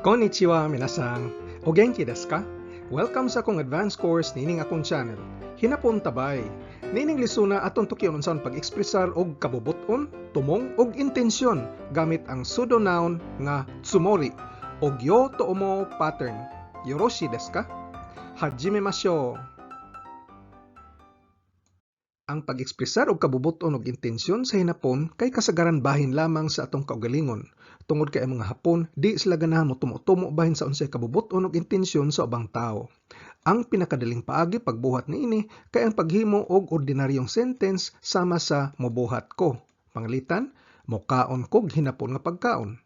Konnichiwa minasan. O genki desu ka? Welcome sa akong advanced course nining akong channel. Hinapon tabay. Nining lisuna aton tukyon unsaon pag-ekspresar og kabubuton, tumong og intensyon gamit ang pseudonoun nga tsumori og yo toomo pattern. Yoroshi desu ka? Hajimemashou. Ang pag-ekspresar og kabubuton og intensyon sa hinapon kay kasagaran bahin lamang sa atong kaugalingon. Tungod kay ang mga Hapon, di sila ganahan mo tumo-tumo bahin sa unsay kabubuton og intensyon sa ubang tao. Ang pinakadaling paagi pagbuhat niini kay ang paghimo og ordinaryong sentence sama sa mobuhat ko. Pangalitan, mokaon kog hinapon nga pagkaon.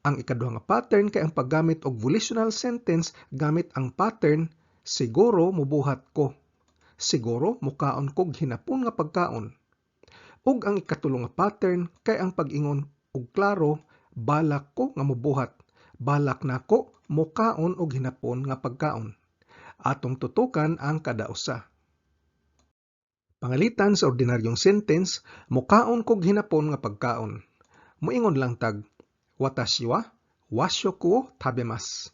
Ang ikaduha nga pattern kay ang paggamit og volitional sentence gamit ang pattern siguro mobuhat ko. Siguro mukaon kog hinapon nga pagkaon. Ug ang ikatulo nga pattern kay ang pag-ingon og klaro balak ko nga mobuhat. Balak nako mukaon og hinapon nga pagkaon. Atong tutukan ang kada usa. Pangalitan sa ordinaryong sentence, mukaon kog hinapon nga pagkaon. Muingon lang tag watashi wa washoku o tabemasu.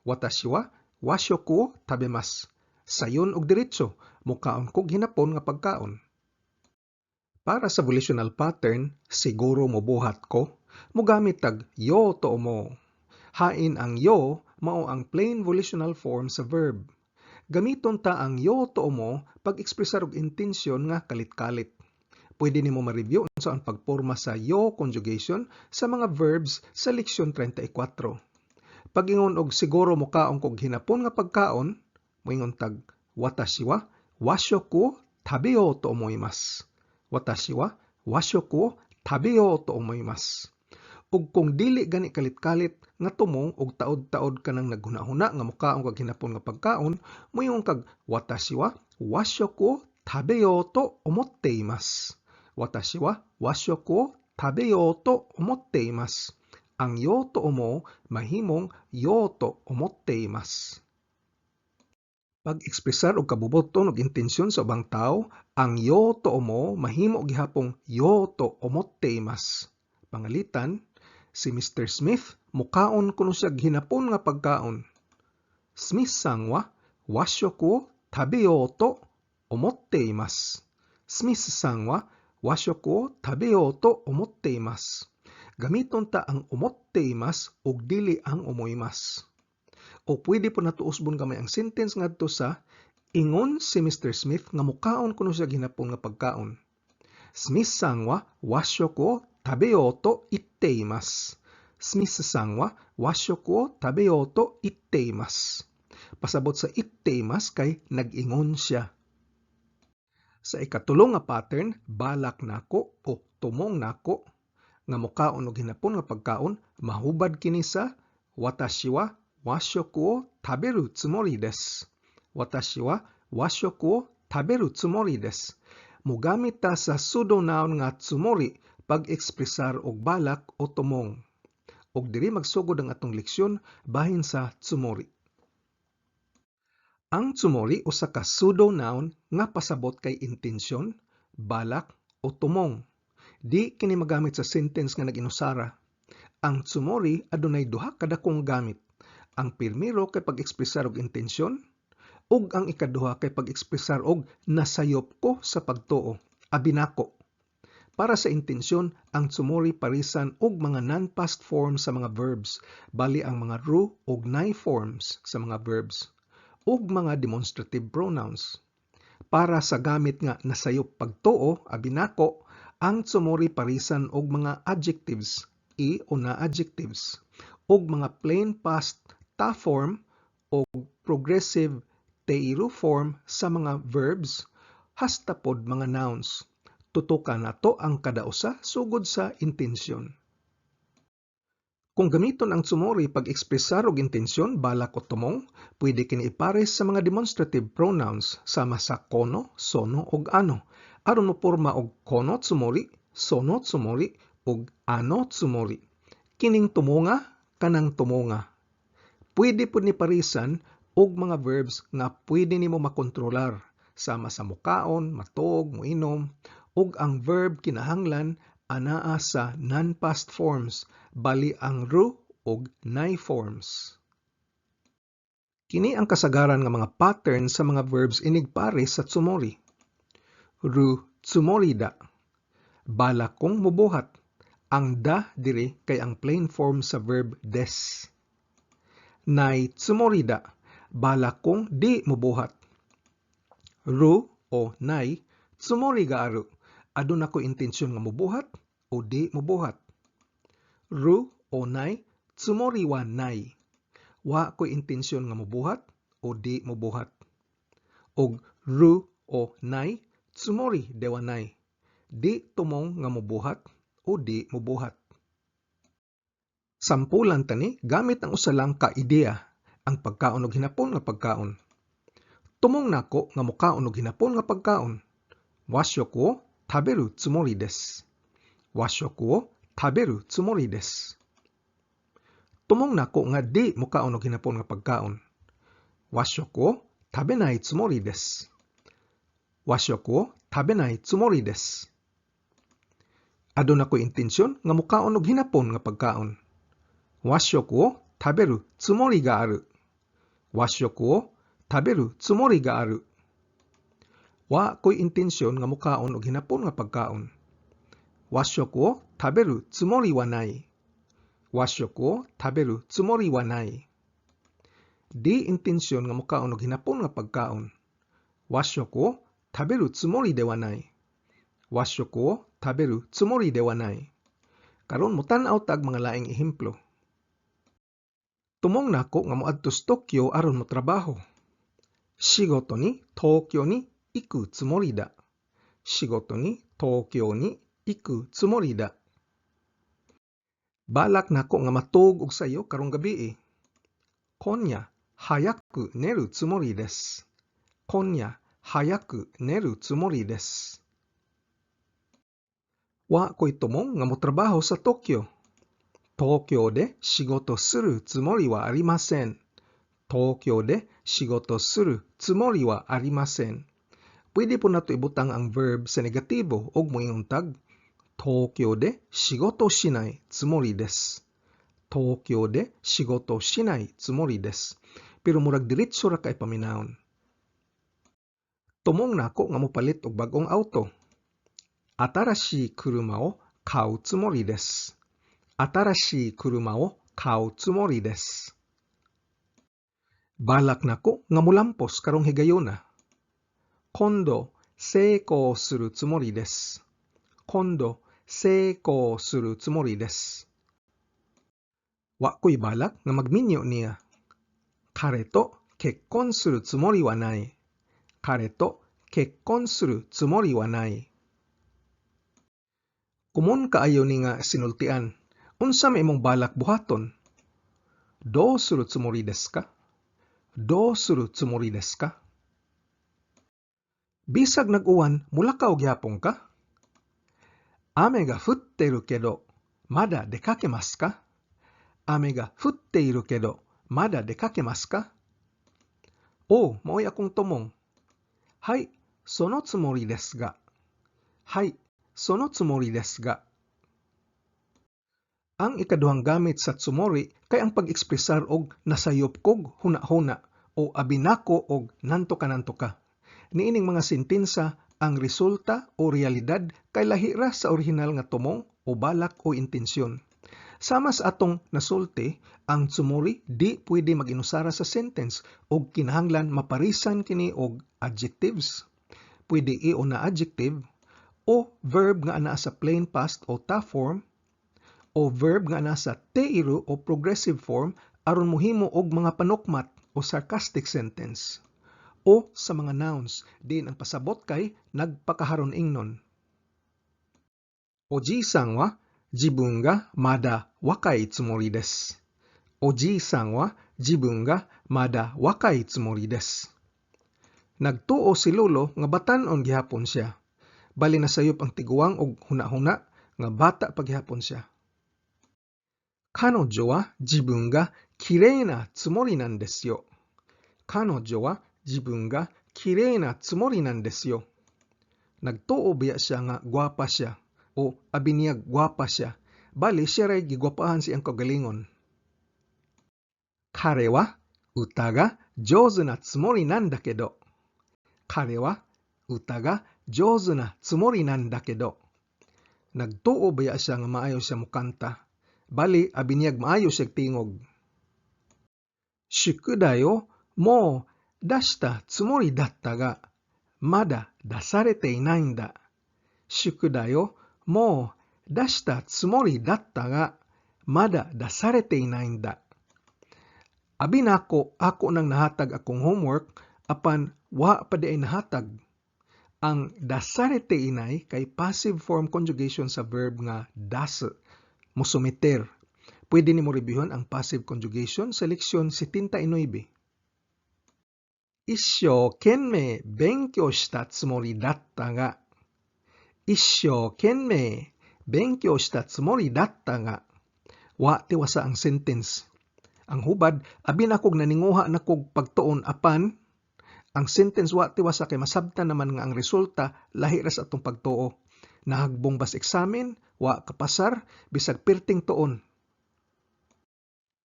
Watashi wa washoku o tabemasu. Sayon og diretso, mukaon kog hinapon nga pagkaon. Para sa volitional pattern, siguro mobuhat ko, mugamit tag yo toomo. Hain ang yo mao ang plain volitional form sa verb. Gamiton ta ang yo toomo pag-ekspresar og intensyon nga kalit-kalit. Pwede nimo ma-review unsa ang pagporma sa yo conjugation sa mga verbs sa leksyon 34. Pag-ingon og siguro mukaon kog hinapon nga pagkaon, moingon tag watashi wa washoku o tabeo to omoimasu. Watashi wa washoku o tabeo to omoimasu. Ug kung dili gani kalit-kalit nga tumong og taod-taod kanang naghuna-huna nga mukaon kag hinapon nga pagkaon, moingon kag watashi wa washoku o tabeo to omotteimasu. Watashi wa washoku o tabeo to omotteimasu. Ang yo to omo mahimong yo to omotteimasu. Pag-ekspresar og kabubuton og intensyon sa ubang tao, ang yo toomo mahimo gihapong yo to omotteimasu. Pangalitan, si Mr. Smith mukaon kuno siya hinapon nga pagkaon. Smith-san wa washoku o tabeo to omotteimasu. Smith-san wa washoku o tabeo to omotteimasu. Gamiton ta ang omotteimasu ug dili ang omoimasu. O pwede po natuusbon gamay ang sentence ngadto sa ingon si Mr. Smith nga mukaon kuno siya ginapon nga pagkaon. Smith-san wa washoku o tabeo to itteimasu. Smith-san wa washoku o tabeo to itteimasu. Pasabot sa itteimasu kay nag-ingon siya. Sa ikatulo nga pattern, balak nako o tumong nako nga mukaon og hinapon nga pagkaon, mahubad kini sa watashi wa washoku o taberu tsumori desu. Watashi wa washoku o taberu tsumori desu. Mugamit ta sa pseudonoun nga tsumori pag-ekspresar og balak o tumong. Og diri magsugod ang atong leksyon bahin sa tsumori. Ang tsumori usa ka pseudonoun nga pasabot kay intensyon, balak o tumong. Di kini magamit sa sentence nga nag-inusara. Ang tsumori adunay duha ka dakong gamit. Ang pirmiro kay pag-ekspresar og intensyon, ug ang ikaduha kay pag-ekspresar og nasayop ko sa pagtuo, abinako. Para sa intensyon, ang tsumori parisan og mga non-past forms sa mga verbs, bali ang mga ru ug nai forms sa mga verbs, ug mga demonstrative pronouns. Para sa gamit nga nasayop pagtuo, abinako, ang tsumori parisan og mga adjectives, i o na adjectives, ug mga plain past ta form o progressive teiru form sa mga verbs hasta pod mga nouns. Tutukan nato ang kada usa sugod sa intensyon. Kung gamiton ang tsumori pag-ekspresar og intensyon, balak o tumong, pwede kini ipares sa mga demonstrative pronouns sama sa kono, sono ug ano, aron moporma og kono tsumori, sono tsumori ug ano tsumori. Kining tumonga kanang tumonga. Pwede po ni parisan og mga verbs nga pwede nimo makontrolar sama sa mukaon, matog, muinom, ug ang verb kinahanglan anaa sa non-past forms, bali ang ru ug nay forms. Kini ang kasagaran nga mga pattern sa mga verbs inig pares sa tsumori. Ru tsumorida. Balak kong mubuhat. Ang da diri kay ang plain form sa verb des. Nay tsumorida. Balak kong di mubuhat. Ru o nay tsumori ga aru. Adun ako intensyon nga mubuhat o di mubuhat. Ru o nay tsumori wa nay. Wa ko intensyon nga mubuhat o di mubuhat. Og ru o nay tsumori de wa nay. Di tumong nga mubuhat o di mubuhat. Sampulan tani gamit ang usa lang ka ideya, ang pagkaon og hinapon nga pagkaon. Tumong nako nga mukaon og hinapon nga pagkaon. Washoku wo taberu tsumori desu. Washoku wo taberu tsumori desu. Tumong nako nga di mukaon og hinapon nga pagkaon. Washoku wo tabenai tsumori desu. Washoku wo tabenai tsumori desu. Adun ako intensyon nga mukaon og hinapon nga pagkaon. Washoku wo taberu tsumori ga aru. Washoku wo taberu tsumori ga aru. Wa ko'y intensyon nga mukaon og hinapon nga pagkaon. Washoku wo taberu tsumori wa nai. Washoku wo taberu tsumori wa nai. Di intensyon nga mukaon og hinapon nga pagkaon. Washoku wo taberu tsumori de wa nai. Washoku wo taberu tsumori de wa nai. Karon mutan-aw tag mga laing ehemplo. Tumong nako nga moadto sa Tokyo aron mo trabaho. Shigoto ni Tokyo ni iku tsumori da. Shigoto ni Tokyo ni iku tsumori da. Balak nako nga matug og sayo karong gabi. Konya hayaku neru tsumori desu. Konya hayaku neru tsumori desu. Wa ko'y tumong nga motrabaho sa Tokyo. Tokyo de shigoto suru tsumori wa arimasen. Tokyo de shigoto suru tsumori wa arimasen. Pwede po nato ibutang ang verb sa negatibo og moingon tag Tokyo de shigoto shinai tsumori desu. Tokyo de shigoto shinai tsumori desu. Pero murag diretso ra kay paminawon. Tumong nako nga mopalit og bag-ong auto. Atarashii kuruma o kau tsumori desu. Atarashii kuruma o kau tsumori desu. Balak nako nga mulampos karong higayuna. Kondo seikou suru tsumori desu. Kondo seikou suru tsumori desu. Wa ko'y balak nga magminyo niya. Kare to kekkon suru tsumori wa nai. Kare to kekkon suru tsumori wa nai. Kumun kaayo ni nga sinultian. Unsa may imong balak buhaton? Do suru tsumori desu ka? Do suru tsumori desu ka? Bisag nag-uwan, mulakaw gyapon ka? Ame ga futteru kedo, mada dekakemasu ka? Ame ga futteiru kedo, mada dekakemasu ka? Oh, mao'y akong tumong. Hai, sono tsumori desu ga. Hai, sono tsumori desu ga. Ang ikaduhang gamit sa tsumori kay ang pag-ekspresar og nasayop kog huna-huna o abinako og nanto ka. Niining mga sentensa ang resulta o realidad kay lahi ra sa orihinal nga tumong o balak o intensyon. Sama sa atong nasulti, ang tsumori di pwede mag-inusara sa sentence og kinahanglan maparisan kini og adjectives. Pwede o na adjective o verb nga anaa sa plain past o ta form o verb nga anaa sa teiru o progressive form aron mohimo og mga panukmat o sarcastic sentence. O sa mga nouns, din ang pasabot kay nagpakaharon ingnon. Oji-san wa jibun ga mada wakai tsumori desu. Oji-san wa jibun ga mada wakai tsumori desu. Nagtuo si lolo nga batan-on gihapon siya. Bali nasayop ang tiguang og huna-huna nga bata pa gihapon siya. Kanojo wa jibun ga kirei na tsumori nan desu yo. Kanojo wa jibun ga kirei na tsumori nan desu yo. Nagtuo biya siya nga gwapa siya o abiniyag gwapa siya. Bali siya ray gigwapahan siyang kagalingon. 彼は歌が上手なつもりなんだけど。彼は歌が上手なつもりなんだけど. Nagtuo baya siya nga maayo siya mukanta. Bali, abiniyag maayo siya tingog. 宿題をもう出したつもりだったが、まだ出されていないんだ。宿題をもう出したつもりだったが、まだ出されていないんだ. Abi na ako nang nahatag akong homework, apan wa pa di ay nahatag. Ang dasarete inay kay passive form conjugation sa verb nga das, musumeter. Pwede ni mo reviewon ang passive conjugation sa leksyon 79. 一生懸命勉強したつもりだったが、一生懸命勉強したつもりだったが, wa tiwasa ang sentence. Ang hubad, abin akog naninguha na kog pagtuon apan, ang sentence wa tiwasa kay masabtan naman nga ang resulta lahi ra sa atong pagtuo. Nahagbong bas examen, wa kapasar, bisag perting tuon.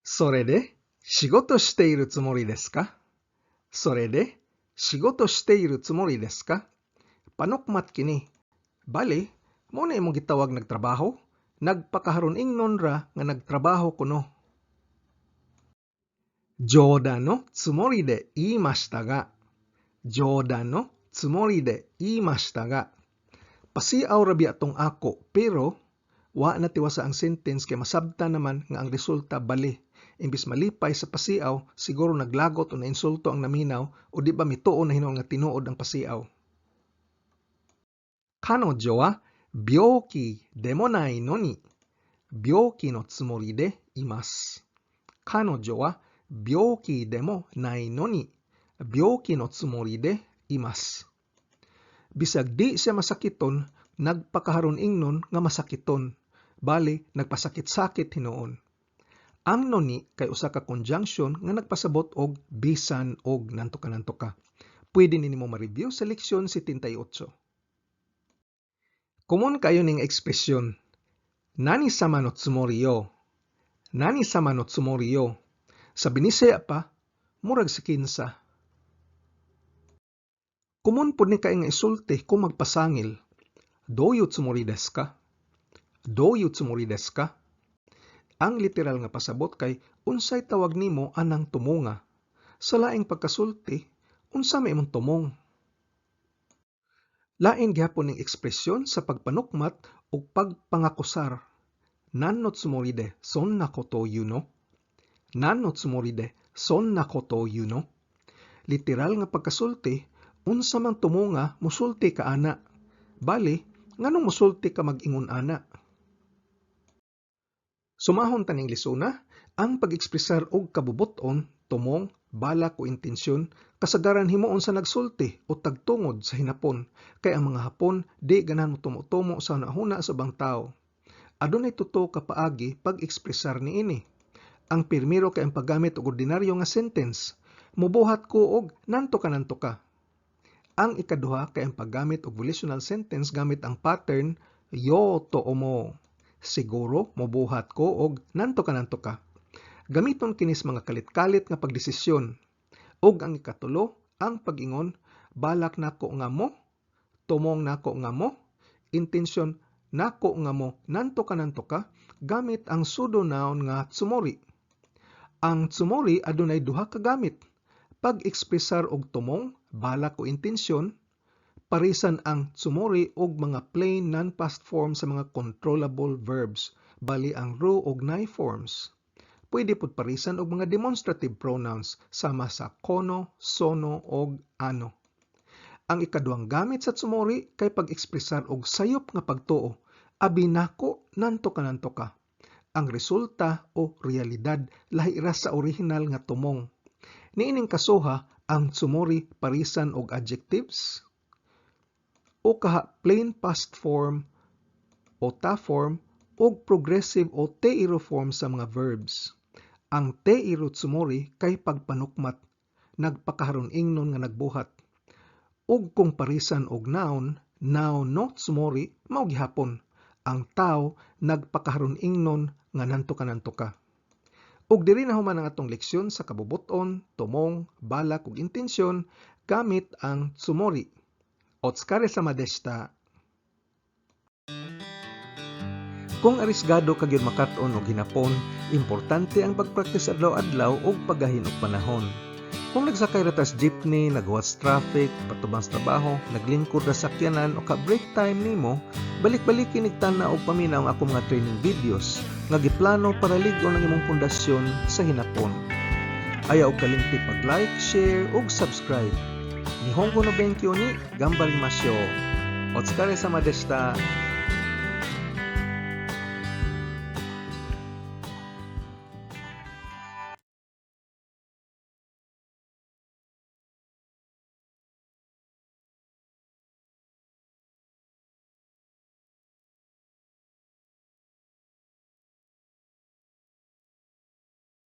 それで仕事しているつもりですか? それで仕事しているつもりですか? Panukmat kini. Bali, mo na imong gitawag nagtrabaho, nagpakaharon ingnon ra nga nagtrabaho kuno. 冗談のつもりで言いましたが、冗談のつもりで言いましたが, pasiaw rabi atong ako, pero wa na tiwasa ang sentence kay masabta naman nga ang resulta bali. Imbis malipay sa pasiaw, siguro naglagot o nainsulto ang naminaw o di ba mituon na hinuon nga tinuod ang pasiaw. 彼女は病気でもないのに、病気のつもりでいます。彼女は病気でもないのに、病気のつもりでいます。Bisag di siya masakiton, nagpakaharon ingnon nga masakiton. Bali, nagpasakit-sakit hinuon. Ang noni kay usa ka conjunction nga nagpasabot og bisan og nantoka-nantoka. Pwede ninyo ma-review sa leksyon 78. Common kayo ning ekspresyon. Nani sama no tsumori yo. Nani sama no tsumori yo. Sa Binisaya pa, murag sa kinsa. Common pud ni kay nga isulti kung magpasangil. Doyo tsumori desu ka? Doyo tsumori desu ka? Ang literal nga pasabot kay unsay tawag nimo anang tumonga. Sa laing pagkasulti, unsa may imong tumong. Lain gihapon ning ekspresyon sa pagpanukmat o pagpangakusar. Nan no tsumori de sonna koto yuno? Nan no tsumori de sonna koto yuno? Literal nga pagkasulti, unsa mang tumonga musulti ka ana. Bali, nganong musulti ka mag-ingon ana? Sumahon taning lisuna, ang pag-ekspresar og kabubuton, tumong, balak o intensyon, kasagaran himuon sa nagsulti o tagtungod sa hinapon, kay ang mga Hapon di ganahan mo tumo-tumo sa nahuna sa bang tao. Adunay tuto ka paagi pag-ekspresar niini. Ang pirmiro kay ang paggamit og ordinaryo nga sentence, mubuhat ko og nanto ka. Ang ikaduha kay ang paggamit og volitional sentence gamit ang pattern yo to mo. Siguro mobuhat ko og nanto ka. Gamiton kinis mga kalit-kalit nga pagdesisyon. Og ang ikatulo, ang pag-ingon, balak nako nga mo, tumong nako nga mo, intensyon nako nga mo, nanto ka, gamit ang pseudonoun nga tsumori. Ang tsumori adunay duha ka gamit. Pag-ekspresar og tumong, balak o intensyon, parisan ang tsumori og mga plain non-past form sa mga controllable verbs, bali ang ru og nai forms. Pwede pud parisan og mga demonstrative pronouns sama sa kono, sono og ano. Ang ikaduhang gamit sa tsumori kay pag-ekspresar og sayop nga pagtuo, abi nako nanto ka. Ang resulta o realidad lahi ra sa original nga tumong. Niining kasuha ang tsumori parisan og adjectives o kaha plain past form o ta form o progressive o teiro form sa mga verbs. Ang teiro tsumori kay pagpanukmat, nagpakaharon ingnon nga nagbuhat. Ug kung parisan og noun, noun no tsumori mao gihapon. Ang tao nagpakaharon ingnon nga nanto ka. Ug diri na human ang atong leksyon sa kabubuton, tumong, balak ug intensyon gamit ang tsumori. Otskare sama deshita. Kung arisgado ka gyud makat-on og hinapon, importante ang pagpraktis adlaw-adlaw ug paggahin og panahon. Kung nagsakay ra tas jeepney, naghuwas traffic, patubang sa trabaho, naglingkod ra sakyanan o ka break time nimo, balik-balik kinig tana og paminaw ang akong mga training videos nga giplano para lig-on ang imong pundasyon sa hinapon. Ayaw og kalimti pag-like, share ug subscribe. Nihongo no benkyo ni Gambarimasyo. Otskare sama deshita.